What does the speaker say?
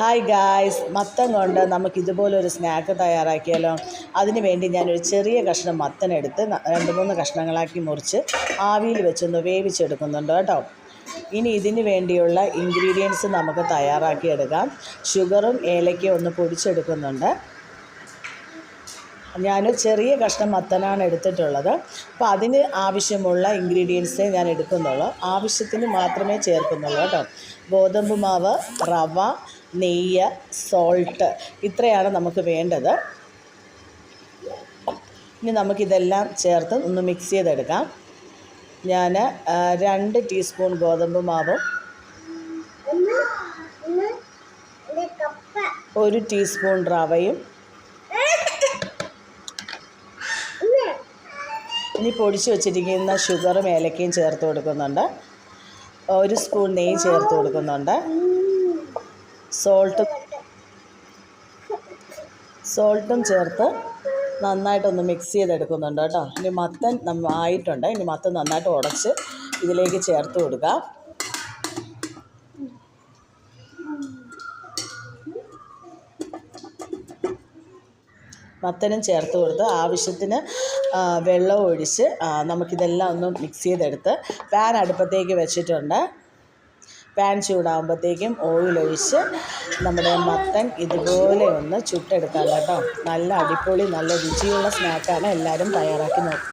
Hi guys, മത്തൻ കൊണ്ട് നമുക്ക് ഇതുപോലൊരു സ്നാക്ക് തയ്യാറാക്കിയാലോ. അതിന് വേണ്ടി ഞാനൊരു ചെറിയ കഷ്ണം മത്തനെടുത്ത് 2-3 കഷ്ണങ്ങളാക്കി മുറിച്ച് ആവിയിൽ വെച്ചൊന്ന് വേവിച്ചെടുക്കുന്നുണ്ട് കേട്ടോ. ഇനി ഇതിന് വേണ്ടിയുള്ള ഇൻഗ്രീഡിയൻസ് നമുക്ക് തയ്യാറാക്കിയെടുക്കാം. ഷുഗറും ഏലക്കയും ഒന്ന് പൊടിച്ചെടുക്കുന്നുണ്ട്. ഞാൻ ചെറിയ കഷ്ണം മത്തനാണ് എടുത്തിട്ടുള്ളത്. അപ്പോൾ അതിന് ആവശ്യമുള്ള ഇൻഗ്രീഡിയൻസേ ഞാൻ എടുക്കുന്നുള്ളൂ. ആവശ്യത്തിന് മാത്രമേ ചേർക്കുന്നുള്ളൂ കേട്ടോ. ഗോതമ്പ് മാവ്, റവ, നെയ്യ്, സോൾട്ട്, ഇത്രയാണ് നമുക്ക് വേണ്ടത്. ഇനി നമുക്കിതെല്ലാം ചേർത്ത് ഒന്ന് മിക്സ് ചെയ്തെടുക്കാം. ഞാൻ 2 ടീസ്പൂൺ ഗോതമ്പ് മാവും 1 ടീസ്പൂൺ റവയും ഇനി പൊടിച്ച് വെച്ചിരിക്കുന്ന ഷുഗറും ഏലക്കയും ചേർത്ത് കൊടുക്കുന്നുണ്ട്. 1 സ്പൂൺ നെയ്യ് ചേർത്ത് കൊടുക്കുന്നുണ്ട്. സോൾട്ടും ചേർത്ത് നന്നായിട്ടൊന്ന് മിക്സ് ചെയ്തെടുക്കുന്നുണ്ട് കേട്ടോ. ഇനി മത്തൻ ആയിട്ടുണ്ട്. ഇനി മത്തൻ നന്നായിട്ട് ഉടച്ച് ഇതിലേക്ക് ചേർത്ത് കൊടുക്കാം. മത്തനും ചേർത്ത് കൊടുത്ത് ആവശ്യത്തിന് വെള്ളം ഒഴിച്ച് നമുക്കിതെല്ലാം ഒന്ന് മിക്സ് ചെയ്തെടുത്ത് പാൻ അടുപ്പത്തേക്ക് വെച്ചിട്ടുണ്ട്. പാൻ ചൂടാകുമ്പോഴത്തേക്കും ഓയിലൊഴിച്ച് നമ്മുടെ മത്തൻ ഇതുപോലെ ഒന്ന് ചുട്ടെടുക്കാം കേട്ടോ. നല്ല അടിപൊളി, നല്ല രുചിയുള്ള സ്നാക്കാണ്. എല്ലാവരും തയ്യാറാക്കി നോക്കും.